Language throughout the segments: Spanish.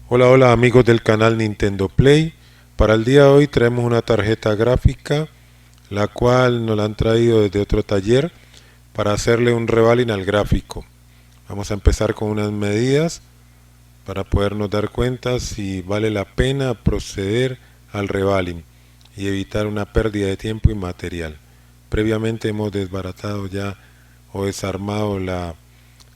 Hola, hola amigos del canal Nintendo Play. Para el día de hoy traemos una tarjeta gráfica, la cual nos la han traído desde otro taller para hacerle un revaling al gráfico. Vamos a empezar con unas medidas para podernos dar cuenta si vale la pena proceder al revaling y evitar una pérdida de tiempo y material. Previamente hemos desbaratado ya o desarmado la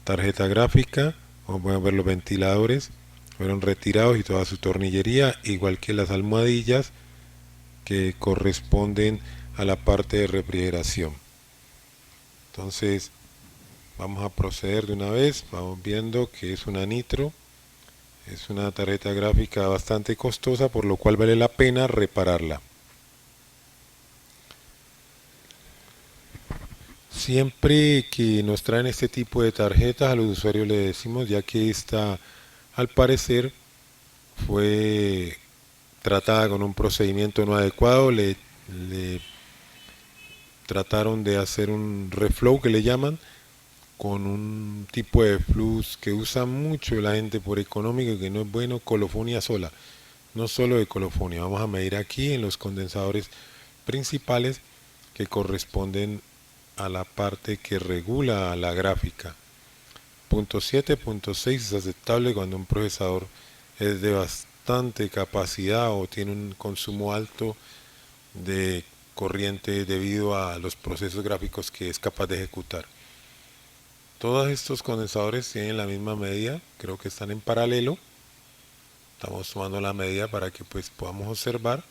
tarjeta gráfica, como pueden ver los ventiladores fueron retirados y toda su tornillería, igual que las almohadillas que corresponden a la parte de refrigeración. Entonces vamos a proceder de una vez, vamos viendo que es una Nitro, es una tarjeta gráfica bastante costosa, por lo cual vale la pena repararla. Siempre que nos traen este tipo de tarjetas a los usuarios le decimos, ya que esta al parecer fue tratada con un procedimiento no adecuado, le trataron de hacer un reflow que le llaman, con un tipo de flux que usa mucho la gente por económico y que no es bueno, colofonia sola, no solo de colofonia. Vamos a medir aquí en los condensadores principales que corresponden a la parte que regula la gráfica. Punto 7, punto 6 es aceptable cuando un procesador es de bastante capacidad o tiene un consumo alto de corriente debido a los procesos gráficos que es capaz de ejecutar. Todos estos condensadores tienen la misma medida, creo que están en paralelo. Estamos tomando la medida para que pues podamos observar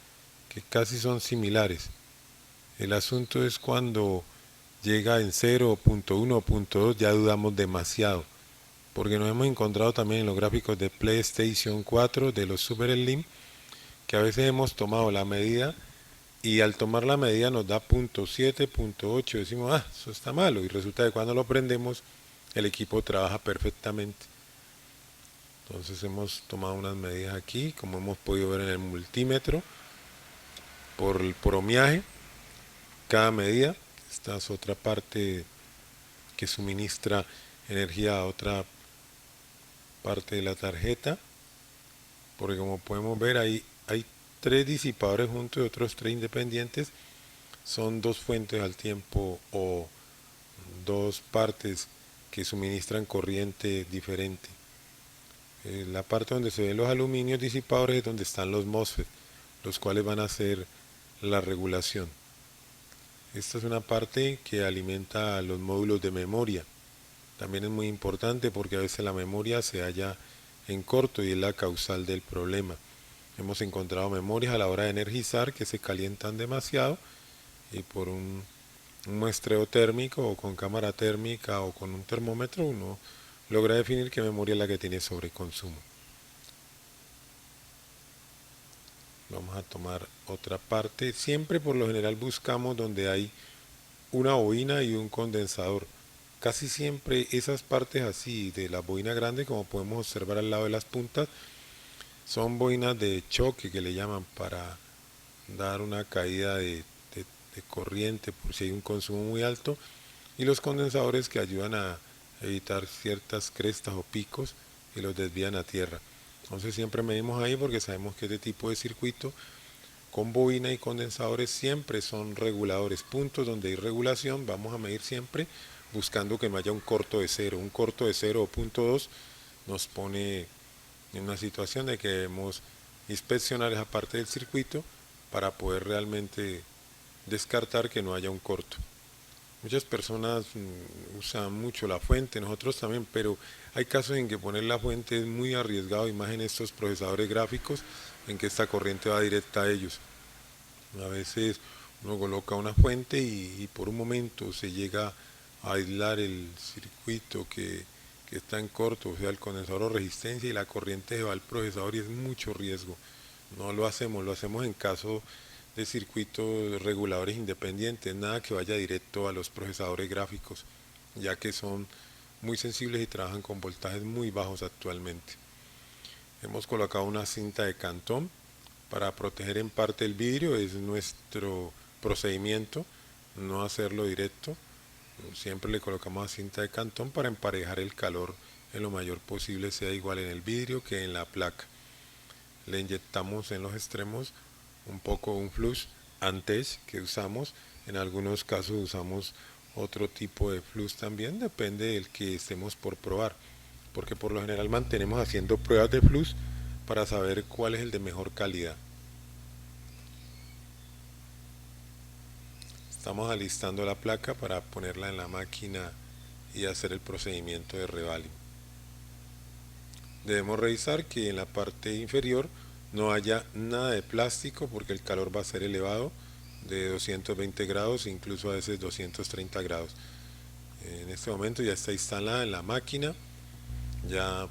que casi son similares. El asunto es cuando llega en 0.1 o punto 2 ya dudamos demasiado, porque nos hemos encontrado también en los gráficos de PlayStation 4 de los Super Slim que a veces hemos tomado la medida y al tomar la medida nos da punto 7, punto 8, decimos, ah, eso está malo, y resulta que cuando lo prendemos el equipo trabaja perfectamente. Entonces hemos tomado unas medidas aquí, como hemos podido ver en el multímetro, por ohmiaje, cada medida. Esta es otra parte que suministra energía a otra parte de la tarjeta, porque como podemos ver ahí hay tres disipadores juntos y otros tres independientes. Son dos fuentes al tiempo o dos partes que suministran corriente diferente. La parte donde se ven los aluminios disipadores es donde están los MOSFET, los cuales van a hacer la regulación. Esta es una parte que alimenta a los módulos de memoria. También es muy importante porque a veces la memoria se halla en corto y es la causal del problema. Hemos encontrado memorias a la hora de energizar que se calientan demasiado y por un muestreo térmico o con cámara térmica o con un termómetro uno logra definir qué memoria es la que tiene sobreconsumo. Vamos a tomar otra parte. Siempre por lo general buscamos donde hay una bobina y un condensador. Casi siempre esas partes así de la bobina grande, como podemos observar al lado de las puntas, son bobinas de choque que le llaman para dar una caída de corriente por si hay un consumo muy alto, y los condensadores que ayudan a evitar ciertas crestas o picos y los desvían a tierra. Entonces siempre medimos ahí porque sabemos que este tipo de circuito con bobina y condensadores siempre son reguladores, puntos donde hay regulación. Vamos a medir siempre buscando que no haya un corto de cero. Un corto de 0 o punto 2 nos pone en una situación de que debemos inspeccionar esa parte del circuito para poder realmente descartar que no haya un corto. Muchas personas usan mucho la fuente, nosotros también, pero hay casos en que poner la fuente es muy arriesgado, y más en estos procesadores gráficos en que esta corriente va directa a ellos. A veces uno coloca una fuente y por un momento se llega a aislar el circuito que está en corto, o sea el condensador o resistencia, y la corriente se va al procesador y es mucho riesgo. No lo hacemos, lo hacemos en caso de circuitos reguladores independientes, nada que vaya directo a los procesadores gráficos, ya que son muy sensibles y trabajan con voltajes muy bajos actualmente. Hemos colocado una cinta de cantón para proteger en parte el vidrio, es nuestro procedimiento, no hacerlo directo. Siempre le colocamos cinta de cantón para emparejar el calor en lo mayor posible, sea igual en el vidrio que en la placa. le inyectamos en los extremos un poco un flush antes que usamos. En algunos casos usamos otro tipo de flush también, depende del que estemos por probar, porque por lo general mantenemos haciendo pruebas de flush para saber cuál es el de mejor calidad. Estamos alistando la placa para ponerla en la máquina y hacer el procedimiento de revaling. Debemos revisar que en la parte inferior no haya nada de plástico porque el calor va a ser elevado de 220 grados, incluso a veces 230 grados. En este momento ya está instalada en la máquina, ya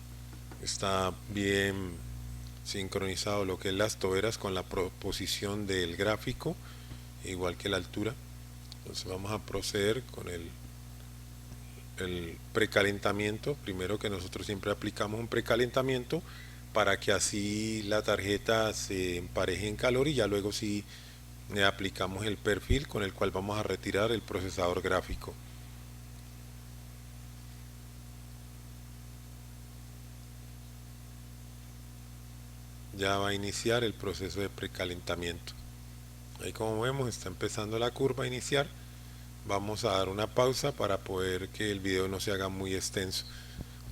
está bien sincronizado lo que es las toberas con la posición del gráfico, igual que la altura. Entonces vamos a proceder con el precalentamiento. Primero, que nosotros siempre aplicamos un precalentamiento para que así la tarjeta se empareje en calor, y ya luego sí le aplicamos el perfil con el cual vamos a retirar el procesador gráfico. Ya va a iniciar el proceso de precalentamiento. Ahí, como vemos, está empezando la curva a iniciar. Vamos a dar una pausa para poder que el video no se haga muy extenso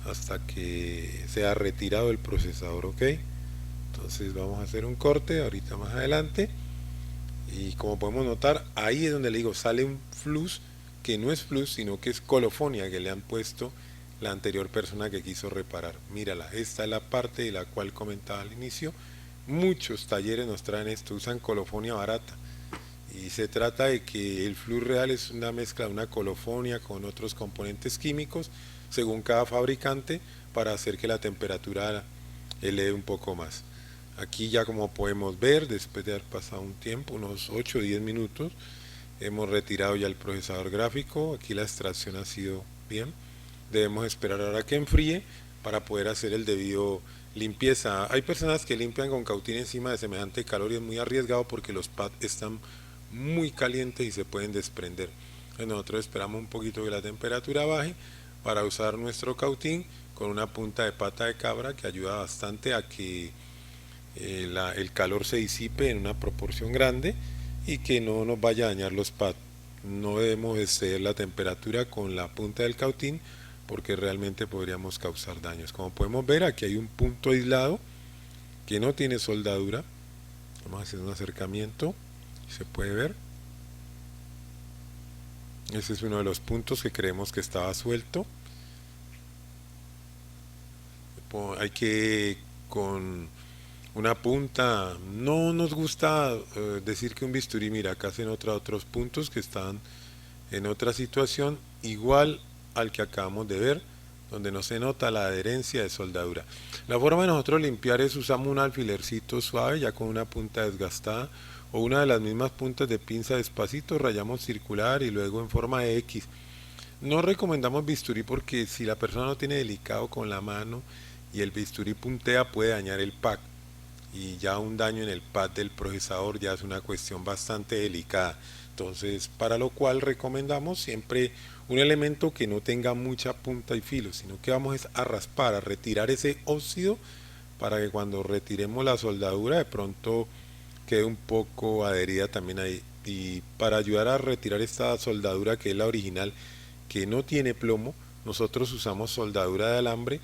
hasta que sea retirado el procesador, ok. Entonces vamos a hacer un corte ahorita más adelante, y como podemos notar, ahí es donde le digo, sale un flush que no es flush, sino que es colofonia que le han puesto la anterior persona que quiso reparar. Mírala, esta es la parte de la cual comentaba al inicio. Muchos talleres nos traen esto, usan colofonia barata, y se trata de que el flush real es una mezcla de una colofonia con otros componentes químicos según cada fabricante, para hacer que la temperatura eleve un poco más. Aquí ya, como podemos ver, después de haber pasado un tiempo, unos 8 o 10 minutos, hemos retirado ya el procesador gráfico. Aquí la extracción ha sido bien. Debemos esperar ahora que enfríe para poder hacer el debido limpieza. Hay personas que limpian con cautín encima de semejante calor y es muy arriesgado porque los pads están muy calientes y se pueden desprender. Nosotros esperamos un poquito que la temperatura baje para usar nuestro cautín con una punta de pata de cabra, que ayuda bastante a que el calor se disipe en una proporción grande y que no nos vaya a dañar los pads. No debemos exceder la temperatura con la punta del cautín porque realmente podríamos causar daños. Como podemos ver, aquí hay un punto aislado que no tiene soldadura. Vamos a hacer un acercamiento y se puede ver. Ese es uno de los puntos que creemos que estaba suelto. Hay que, con una punta, no nos gusta decir que un bisturí, mira, acá se nota otros puntos que están en otra situación igual al que acabamos de ver, donde no se nota la adherencia de soldadura. La forma de nosotros limpiar es, usamos un alfilercito suave ya con una punta desgastada, o una de las mismas puntas de pinza, despacito rayamos circular y luego en forma de X. No recomendamos bisturí porque si la persona no tiene delicado con la mano y el bisturí puntea, puede dañar el pack, y ya un daño en el pad del procesador ya es una cuestión bastante delicada. Entonces, para lo cual recomendamos siempre un elemento que no tenga mucha punta y filo, sino que vamos a raspar, a retirar ese óxido, para que cuando retiremos la soldadura de pronto quede un poco adherida también ahí. Y para ayudar a retirar esta soldadura, que es la original, que no tiene plomo, nosotros usamos soldadura de alambre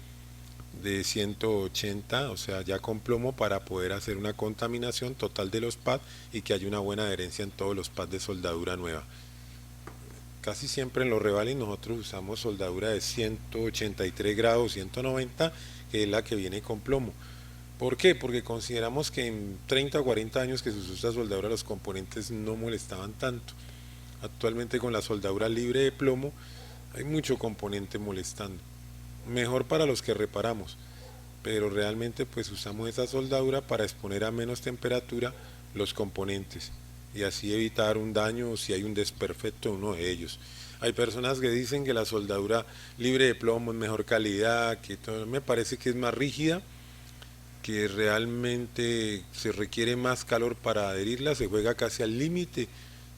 de 180, o sea, ya con plomo, para poder hacer una contaminación total de los pads y que haya una buena adherencia en todos los pads de soldadura nueva. Casi siempre en los revalings nosotros usamos soldadura de 183 grados, 190, que es la que viene con plomo. ¿Por qué? Porque consideramos que en 30 o 40 años que se usó esta soldadura, los componentes no molestaban tanto. Actualmente, con la soldadura libre de plomo, hay mucho componente molestando. Mejor para los que reparamos, pero realmente pues usamos esa soldadura para exponer a menos temperatura los componentes y así evitar un daño si hay un desperfecto en uno de ellos. Hay personas que dicen que la soldadura libre de plomo es mejor calidad, que todo. Me parece que es más rígida, que realmente se requiere más calor para adherirla, se juega casi al límite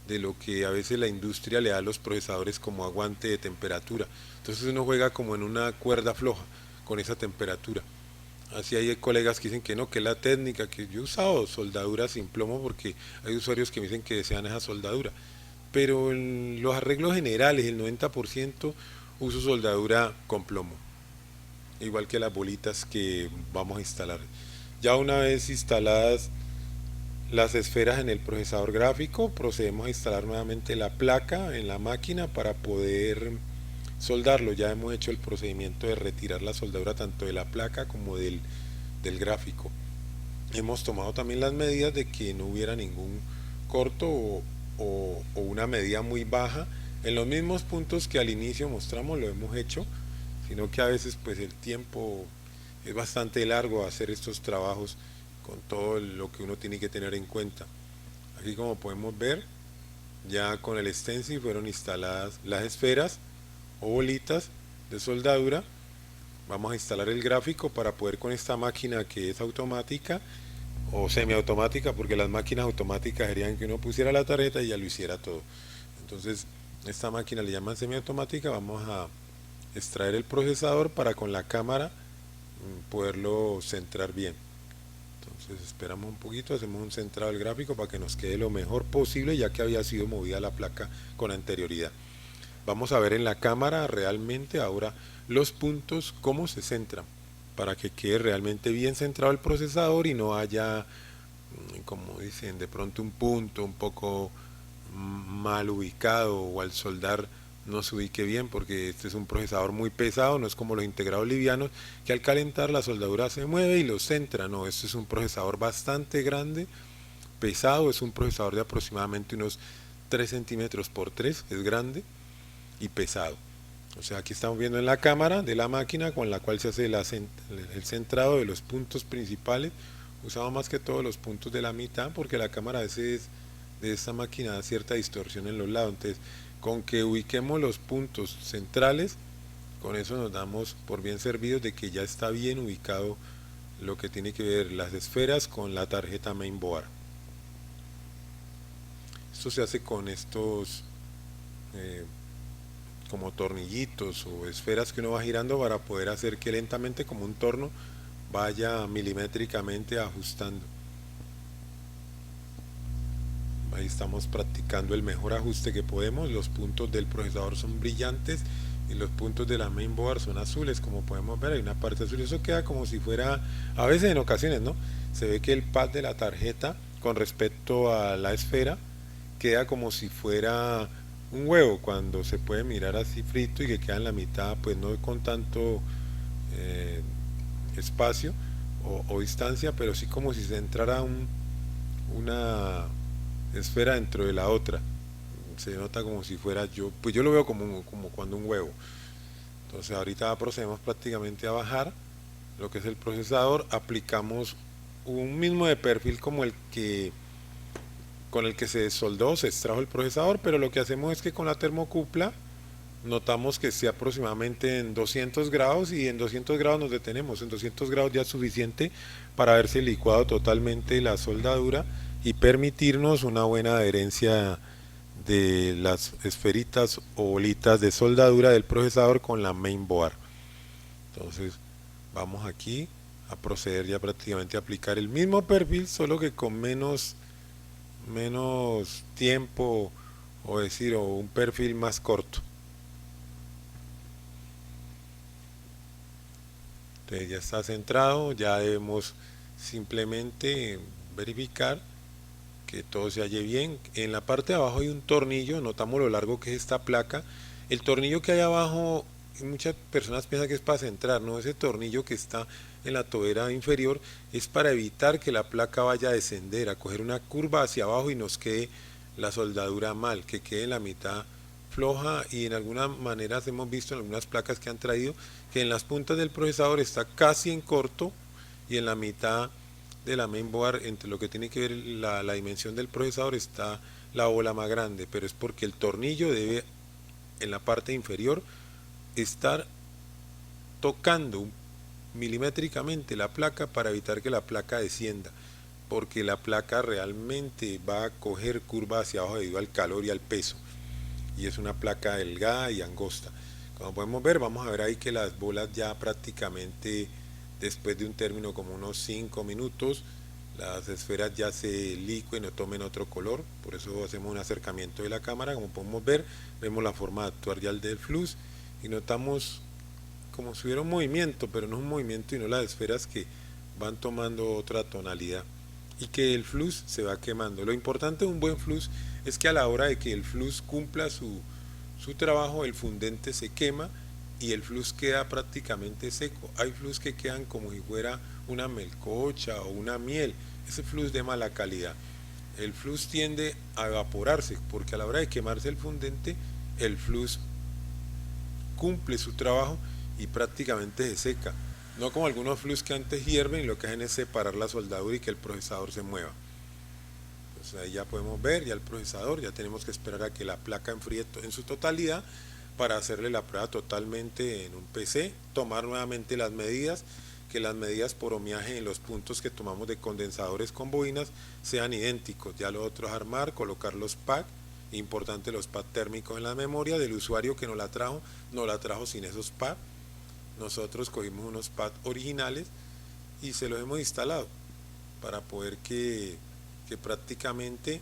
de lo que a veces la industria le da a los procesadores como aguante de temperatura. Entonces uno juega como en una cuerda floja con esa temperatura. Así hay colegas que dicen que no, que es la técnica, que yo he usado soldadura sin plomo porque hay usuarios que me dicen que desean esa soldadura. Pero en los arreglos generales, el 90% uso soldadura con plomo, igual que las bolitas que vamos a instalar. Ya una vez instaladas las esferas en el procesador gráfico, procedemos a instalar nuevamente la placa en la máquina para poder soldarlo. Ya hemos hecho el procedimiento de retirar la soldadura tanto de la placa como del gráfico. Hemos tomado también las medidas de que no hubiera ningún corto o una medida muy baja en los mismos puntos que al inicio mostramos. Lo hemos hecho, sino que a veces pues el tiempo es bastante largo hacer estos trabajos con todo lo que uno tiene que tener en cuenta. Aquí, como podemos ver, ya con el stencil fueron instaladas las esferas o bolitas de soldadura. Vamos a instalar el gráfico para poder, con esta máquina que es automática o semiautomática, porque las máquinas automáticas serían que uno pusiera la tarjeta y ya lo hiciera todo. Entonces, esta máquina le llaman semiautomática. Vamos a extraer el procesador para con la cámara poderlo centrar bien. Entonces esperamos un poquito, hacemos un centrado del gráfico para que nos quede lo mejor posible, ya que había sido movida la placa con anterioridad. Vamos a ver en la cámara realmente ahora los puntos cómo se centran, para que quede realmente bien centrado el procesador y no haya, como dicen, de pronto un punto un poco mal ubicado o al soldar no se ubique bien, porque este es un procesador muy pesado, no es como los integrados livianos que al calentar la soldadura se mueve y lo centra. No, este es un procesador bastante grande, pesado, es un procesador de aproximadamente unos 3 centímetros por 3, es grande y pesado. O sea, aquí estamos viendo en la cámara de la máquina con la cual se hace el centrado de los puntos principales. Usamos más que todos los puntos de la mitad, porque la cámara a veces de esta máquina da cierta distorsión en los lados. Entonces, con que ubiquemos los puntos centrales, con eso nos damos por bien servidos de que ya está bien ubicado lo que tiene que ver las esferas con la tarjeta mainboard. Esto se hace con estos como tornillitos o esferas que uno va girando para poder hacer que lentamente, como un torno, vaya milimétricamente ajustando. Ahí estamos practicando el mejor ajuste que podemos. Los puntos del procesador son brillantes y los puntos de la mainboard son azules, como podemos ver. Hay una parte azul, eso queda como si fuera, a veces en ocasiones, ¿no? Se ve que el pad de la tarjeta con respecto a la esfera queda como si fuera un huevo, cuando se puede mirar así frito y que queda en la mitad, pues no con tanto eh, espacio o distancia, pero sí como si se entrara una esfera dentro de la otra. Se nota como si fuera, pues yo lo veo como cuando un huevo. Entonces ahorita procedemos prácticamente a bajar lo que es el procesador. Aplicamos un mismo de perfil como el que con el que se soldó, se extrajo el procesador, pero lo que hacemos es que con la termocupla notamos que esté aproximadamente en 200 grados y en 200 grados nos detenemos. En 200 grados ya es suficiente para haberse licuado totalmente la soldadura y permitirnos una buena adherencia de las esferitas o bolitas de soldadura del procesador con la mainboard. Entonces vamos aquí a proceder ya prácticamente a aplicar el mismo perfil, solo que con menos tiempo, o decir, o un perfil más corto. Entonces ya está centrado, ya debemos simplemente verificar que todo se halle bien. En la parte de abajo hay un tornillo, notamos lo largo que es esta placa. El tornillo que hay abajo, muchas personas piensan que es para centrar, no, ese tornillo que está en la tobera inferior es para evitar que la placa vaya a descender, a coger una curva hacia abajo y nos quede la soldadura mal, que quede en la mitad floja. Y en algunas maneras hemos visto en algunas placas que han traído que en las puntas del procesador está casi en corto y en la mitad de la mainboard, entre lo que tiene que ver la dimensión del procesador, está la bola más grande, pero es porque el tornillo debe en la parte inferior estar tocando milimétricamente la placa para evitar que la placa descienda, porque la placa realmente va a coger curva hacia abajo debido al calor y al peso, y es una placa delgada y angosta. Como podemos ver, vamos a ver ahí que las bolas ya prácticamente después de un término como unos 5 minutos, las esferas ya se licúen y no tomen otro color. Por eso hacemos un acercamiento de la cámara. Como podemos ver, vemos la forma de actuar ya del flux y notamos como si hubiera un movimiento, pero no es un movimiento y no las esferas que van tomando otra tonalidad y que el flux se va quemando. Lo importante de un buen flux es que a la hora de que el flux cumpla su trabajo, el fundente se quema y el flux queda prácticamente seco. Hay flux que quedan como si fuera una melcocha o una miel. Ese flux de mala calidad. El flux tiende a evaporarse porque a la hora de quemarse el fundente, el flux cumple su trabajo y prácticamente se seca. No como algunos flux que antes hierven y lo que hacen es separar la soldadura y que el procesador se mueva. Entonces ahí ya podemos ver ya el procesador, ya tenemos que esperar a que la placa enfríe en su totalidad para hacerle la prueba totalmente en un PC, tomar nuevamente las medidas, que las medidas por ohmiaje en los puntos que tomamos de condensadores con bobinas sean idénticos. Ya lo otro es armar, colocar los packs, importante los pads térmicos en la memoria del usuario que nos la trajo sin esos pads. Nosotros cogimos unos pads originales y se los hemos instalado para poder que prácticamente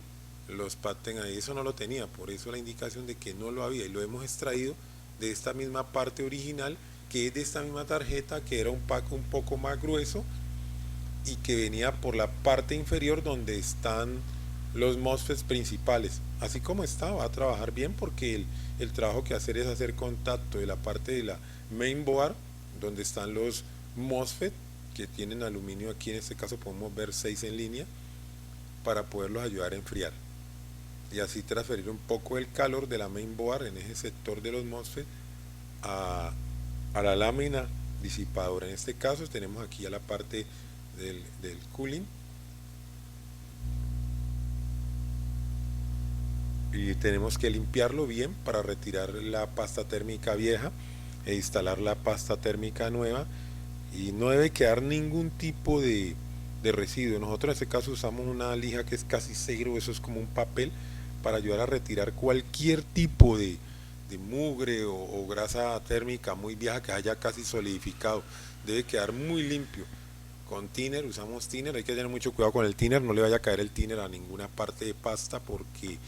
los pads tengan ahí. Eso no lo tenía, por eso la indicación de que no lo había y lo hemos extraído de esta misma parte original que es de esta misma tarjeta, que era un pack un poco más grueso y que venía por la parte inferior donde están los MOSFETs principales. Así como está, va a trabajar bien porque el trabajo que hacer es hacer contacto de la parte de la mainboard donde están los MOSFET que tienen aluminio. Aquí en este caso podemos ver 6 en línea para poderlos ayudar a enfriar y así transferir un poco el calor de la mainboard en ese sector de los MOSFET a la lámina disipadora. En este caso tenemos aquí a la parte del cooling y tenemos que limpiarlo bien para retirar la pasta térmica vieja e instalar la pasta térmica nueva, y no debe quedar ningún tipo de residuo. Nosotros en este caso usamos una lija que es casi cero, eso es como un papel para ayudar a retirar cualquier tipo de mugre o grasa térmica muy vieja que haya casi solidificado. Debe quedar muy limpio. Con thinner, usamos thinner, hay que tener mucho cuidado con el thinner, no le vaya a caer el thinner a ninguna parte de pasta porque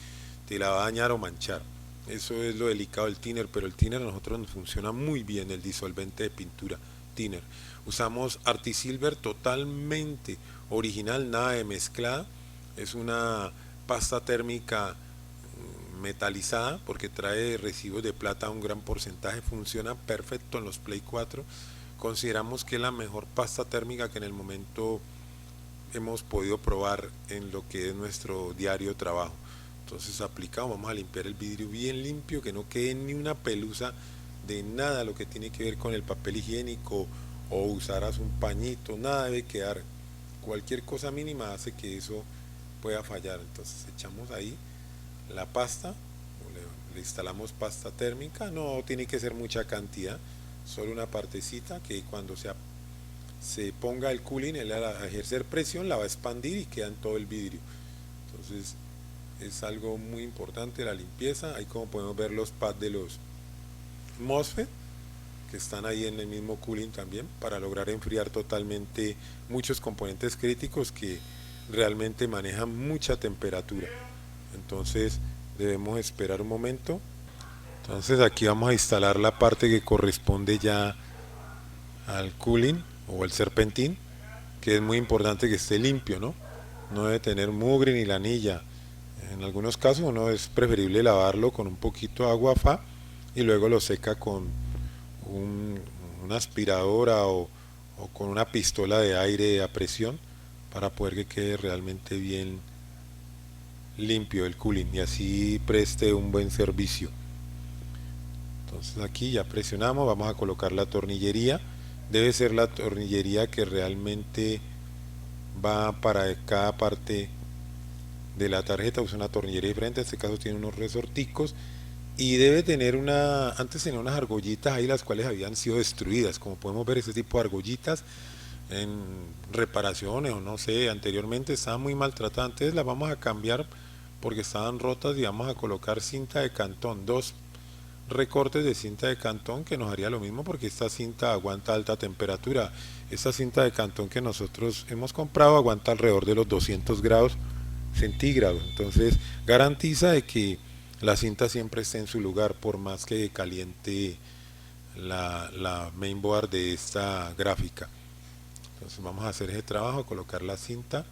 te la va a dañar o manchar. Eso es lo delicado del thinner, pero el thinner a nosotros nos funciona muy bien, el disolvente de pintura thinner. Usamos Artisilver totalmente original, nada de mezclada. Es una pasta térmica metalizada porque trae residuos de plata a un gran porcentaje, funciona perfecto en los Play 4. Consideramos que es la mejor pasta térmica que en el momento hemos podido probar en lo que es nuestro diario trabajo. Entonces aplicamos, vamos a limpiar el vidrio bien limpio, que no quede ni una pelusa de nada lo que tiene que ver con el papel higiénico o usarás un pañito, nada debe quedar. Cualquier cosa mínima hace que eso pueda fallar. Entonces echamos ahí la pasta, le instalamos pasta térmica, no tiene que ser mucha cantidad, solo una partecita que cuando se ponga el cooling, él al ejercer presión la va a expandir y queda en todo el vidrio. Entonces es algo muy importante la limpieza. Ahí como podemos ver los pads de los MOSFET que están ahí en el mismo cooling también para lograr enfriar totalmente muchos componentes críticos que realmente manejan mucha temperatura. Entonces debemos esperar un momento. Entonces aquí vamos a instalar la parte que corresponde ya al cooling o el serpentín, que es muy importante que esté limpio, no debe tener mugre ni la anilla. En algunos casos no es preferible lavarlo con un poquito de agua fa y luego lo seca con una aspiradora o con una pistola de aire a presión para poder que quede realmente bien limpio el cooling y así preste un buen servicio. Entonces aquí ya presionamos, vamos a colocar la tornillería. Debe ser la tornillería que realmente va para cada parte de la tarjeta. Usa una tornillería diferente, en este caso tiene unos resorticos y debe tener antes tenía unas argollitas ahí las cuales habían sido destruidas. Como podemos ver, este tipo de argollitas en reparaciones o no sé, anteriormente estaban muy maltratadas. Entonces las vamos a cambiar porque estaban rotas y vamos a colocar cinta de cantón, 2 recortes de cinta de cantón que nos haría lo mismo porque esta cinta aguanta alta temperatura. Esta cinta de Cantón que nosotros hemos comprado aguanta alrededor de los 200 grados centígrados, entonces garantiza de que la cinta siempre esté en su lugar por más que caliente la mainboard de esta gráfica. Entonces vamos a hacer ese trabajo, colocar la cinta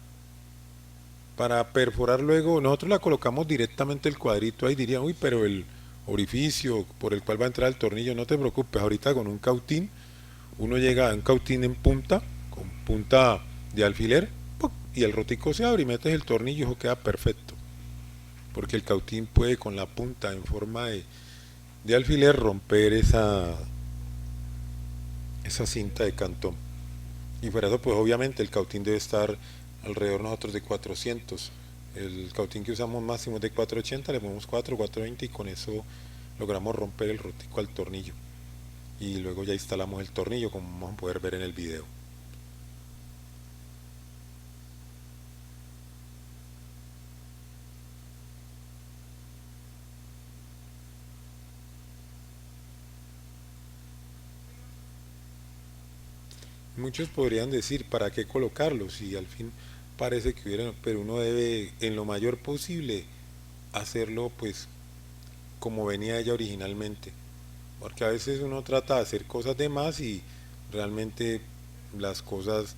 para perforar luego. Nosotros la colocamos directamente el cuadrito ahí, dirían, uy, pero el orificio por el cual va a entrar el tornillo, no te preocupes, ahorita con un cautín, uno llega a un cautín en punta, con punta de alfiler, ¡puc! Y el rotico se abre y metes el tornillo y eso queda perfecto, porque el cautín puede con la punta en forma de alfiler romper esa cinta de Cantón. Y por eso pues obviamente el cautín debe estar alrededor nosotros de 400. El cautín que usamos máximo es de 480, le ponemos 420 y con eso logramos romper el rotico al tornillo. Y luego ya instalamos el tornillo como vamos a poder ver en el video. Muchos podrían decir, ¿para qué colocarlo? Si al fin parece que hubiera, pero uno debe en lo mayor posible hacerlo pues como venía ella originalmente. Porque a veces uno trata de hacer cosas de más y realmente las cosas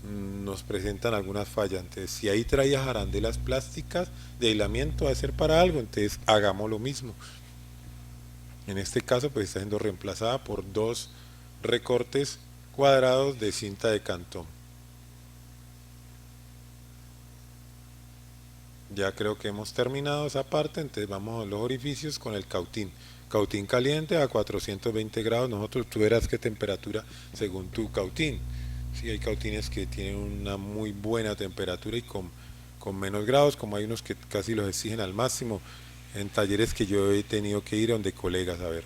nos presentan algunas fallas. Entonces, si ahí traía arandelas plásticas de aislamiento a ser para algo, entonces hagamos lo mismo. En este caso, pues está siendo reemplazada por dos recortes cuadrados de cinta de Cantón. Ya creo que hemos terminado esa parte, entonces vamos a los orificios con el cautín. Cautín caliente a 420 grados, nosotros tú verás qué temperatura según tu cautín. Sí, hay cautines que tienen una muy buena temperatura y con menos grados, como hay unos que casi los exigen al máximo, en talleres que yo he tenido que ir donde colegas a ver.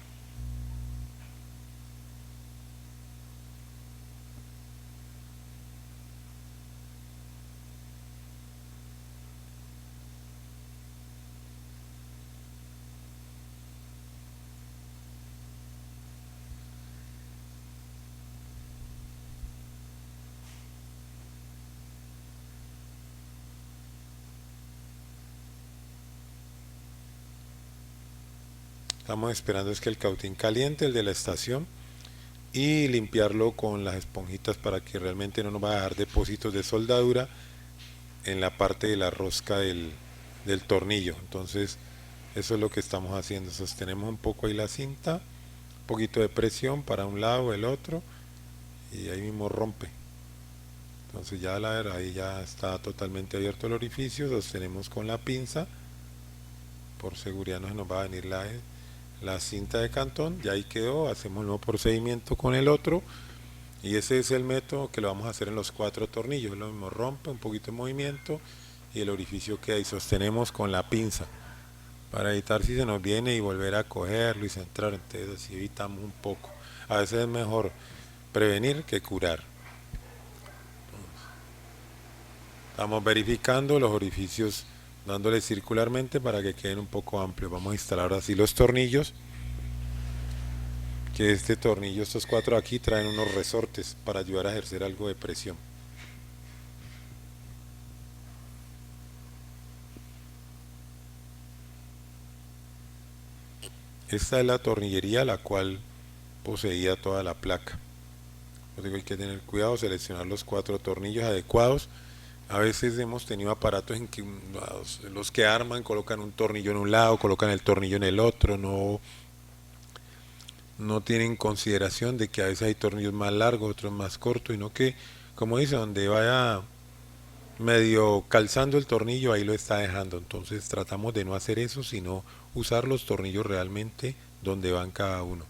Estamos esperando es que el cautín caliente, el de la estación, y limpiarlo con las esponjitas para que realmente no nos va a dejar depósitos de soldadura en la parte de la rosca del tornillo. Entonces eso es lo que estamos haciendo, sostenemos un poco ahí la cinta, un poquito de presión para un lado o el otro y ahí mismo rompe. Entonces ya la ver, ahí ya está totalmente abierto el orificio, sostenemos con la pinza, por seguridad no se nos va a venir la cinta de Cantón, ya ahí quedó, hacemos el nuevo procedimiento con el otro y ese es el método que lo vamos a hacer en los cuatro tornillos, lo mismo rompe, un poquito de movimiento y el orificio queda y sostenemos con la pinza para evitar si se nos viene y volver a cogerlo y centrar, entonces así evitamos un poco. A veces es mejor prevenir que curar. Estamos verificando los orificios dándole circularmente para que queden un poco amplios. Vamos a instalar ahora sí los tornillos, que este tornillo, estos cuatro aquí traen unos resortes para ayudar a ejercer algo de presión. Esta es la tornillería la cual poseía toda la placa. Os digo, hay que tener cuidado, seleccionar los cuatro tornillos adecuados. A veces hemos tenido aparatos en que los que arman colocan un tornillo en un lado, colocan el tornillo en el otro, no tienen consideración de que a veces hay tornillos más largos, otros más cortos, y no que, como dice, donde vaya medio calzando el tornillo, ahí lo está dejando. Entonces tratamos de no hacer eso, sino usar los tornillos realmente donde van cada uno.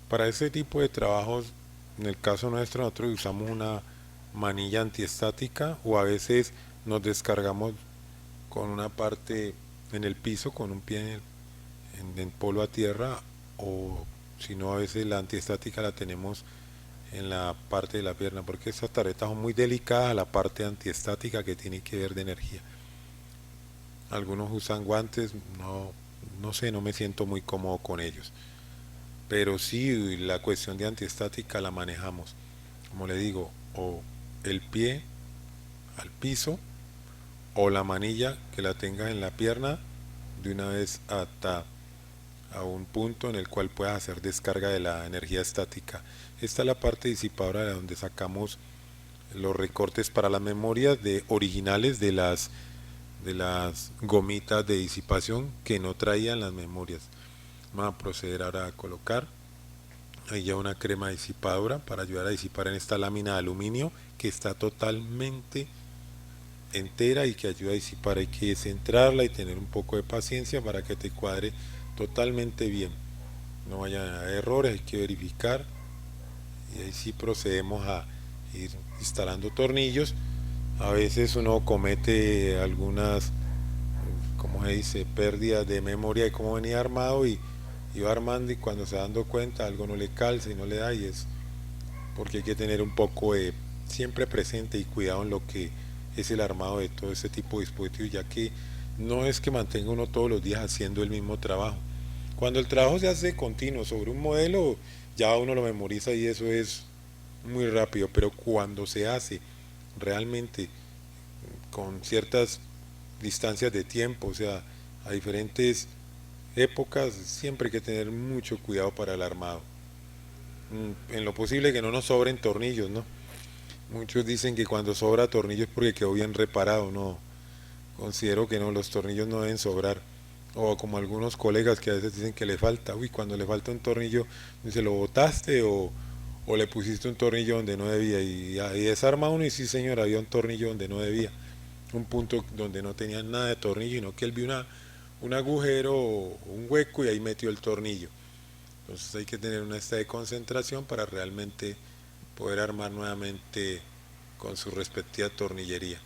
Para ese tipo de trabajos, en el caso nuestro, nosotros usamos una manilla antiestática o a veces nos descargamos con una parte en el piso, con un pie en polo a tierra o si no, a veces la antiestática la tenemos en la parte de la pierna, porque estas tarjetas son muy delicadas, la parte antiestática que tiene que ver de energía. Algunos usan guantes, no sé, no me siento muy cómodo con ellos. Pero sí, la cuestión de antiestática la manejamos. Como le digo, o el pie al piso o la manilla que la tengas en la pierna de una vez hasta a un punto en el cual puedas hacer descarga de la energía estática. Esta es la parte disipadora de donde sacamos los recortes para las memorias de originales de las gomitas de disipación que no traían las memorias. Vamos a proceder ahora a colocar ahí ya una crema disipadora para ayudar a disipar en esta lámina de aluminio que está totalmente entera y que ayuda a disipar. Hay que centrarla y tener un poco de paciencia para que te cuadre totalmente bien. No vayan a haber errores, hay que verificar y ahí sí procedemos a ir instalando tornillos. A veces uno comete algunas, como se dice, pérdidas de memoria de cómo venía armado y va armando y cuando se va dando cuenta algo no le calza y no le da y es porque hay que tener un poco de siempre presente y cuidado en lo que es el armado de todo este tipo de dispositivos, ya que no es que mantenga uno todos los días haciendo el mismo trabajo. Cuando el trabajo se hace continuo sobre un modelo, ya uno lo memoriza y eso es muy rápido, pero cuando se hace realmente con ciertas distancias de tiempo, o sea, a diferentes épocas, siempre hay que tener mucho cuidado para el armado. En lo posible que no nos sobren tornillos, ¿no? Muchos dicen que cuando sobra tornillos es porque quedó bien reparado, no. Considero que no, los tornillos no deben sobrar. O como algunos colegas que a veces dicen que le falta, uy, cuando le falta un tornillo, dice, ¿lo botaste o le pusiste un tornillo donde no debía? Y desarma uno y sí señor, había un tornillo donde no debía. Un punto donde no tenía nada de tornillo, sino que él vio un agujero o un hueco y ahí metió el tornillo. Entonces hay que tener una estado de concentración para realmente poder armar nuevamente con su respectiva tornillería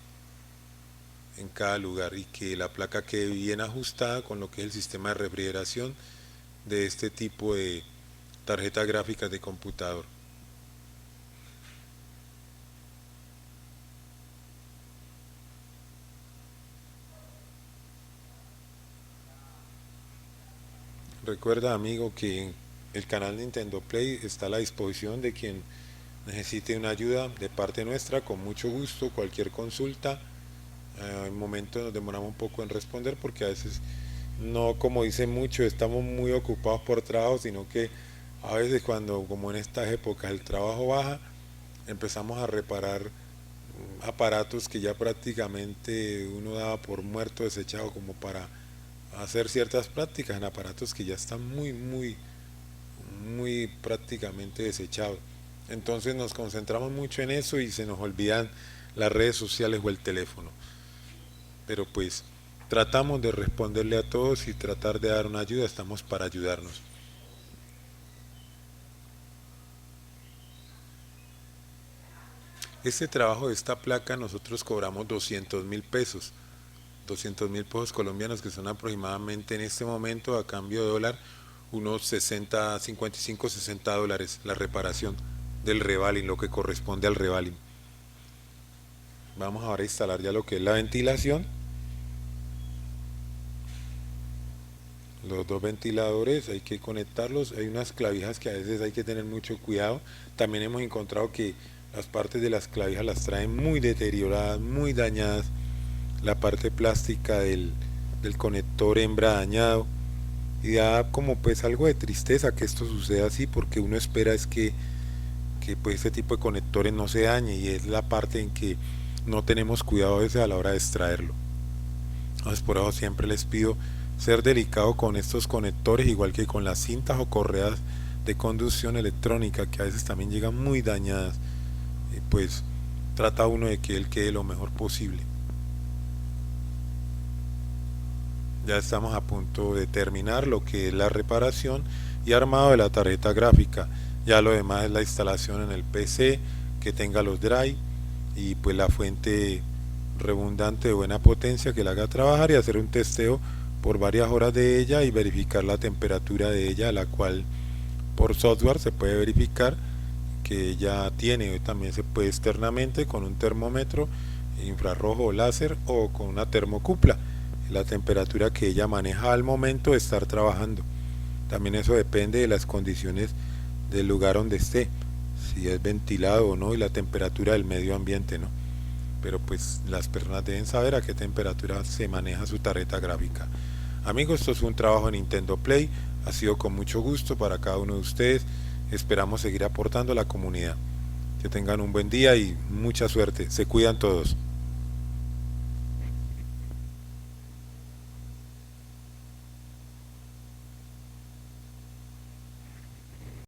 en cada lugar y que la placa quede bien ajustada con lo que es el sistema de refrigeración de este tipo de tarjetas gráficas de computador. Recuerda, amigo, que el canal Nintendo Play está a la disposición de quien necesite una ayuda de parte nuestra, con mucho gusto, cualquier consulta. En momentos nos demoramos un poco en responder porque a veces no, como dicen mucho, estamos muy ocupados por trabajo, sino que a veces cuando, como en estas épocas, el trabajo baja, empezamos a reparar aparatos que ya prácticamente uno daba por muerto, desechado, como para hacer ciertas prácticas en aparatos que ya están muy prácticamente desechados. Entonces nos concentramos mucho en eso y se nos olvidan las redes sociales o el teléfono. Pero pues tratamos de responderle a todos y tratar de dar una ayuda, estamos para ayudarnos. Este trabajo de esta placa nosotros cobramos 200.000 pesos, 200.000 pesos colombianos, que son aproximadamente en este momento a cambio de dólar unos 60, 55, 60 dólares la reparación del revaling, lo que corresponde al revaling. Vamos ahora a instalar ya lo que es la ventilación. Los dos ventiladores hay que conectarlos, hay unas clavijas que a veces hay que tener mucho cuidado. También hemos encontrado que las partes de las clavijas las traen muy deterioradas, muy dañadas. La parte plástica del conector hembra dañado. Y da como pues algo de tristeza que esto suceda así, porque uno espera es que pues este tipo de conectores no se dañe, y es la parte en que no tenemos cuidado a veces a la hora de extraerlo. Entonces por eso siempre les pido ser delicado con estos conectores, igual que con las cintas o correas de conducción electrónica, que a veces también llegan muy dañadas. Pues trata uno de que él quede lo mejor posible. Ya estamos a punto de terminar lo que es la reparación y armado de la tarjeta gráfica. Ya lo demás es la instalación en el PC, que tenga los drive y pues la fuente redundante de buena potencia que la haga trabajar, y hacer un testeo por varias horas de ella y verificar la temperatura de ella, la cual por software se puede verificar que ella tiene. También se puede externamente con un termómetro infrarrojo o láser o con una termocupla, la temperatura que ella maneja al momento de estar trabajando. También eso depende de las condiciones del lugar donde esté, si es ventilado o no, y la temperatura del medio ambiente, ¿no? Pero pues las personas deben saber a qué temperatura se maneja su tarjeta gráfica. Amigos, esto es un trabajo de Nintendo Play, ha sido con mucho gusto para cada uno de ustedes, esperamos seguir aportando a la comunidad. Que tengan un buen día y mucha suerte, se cuidan todos.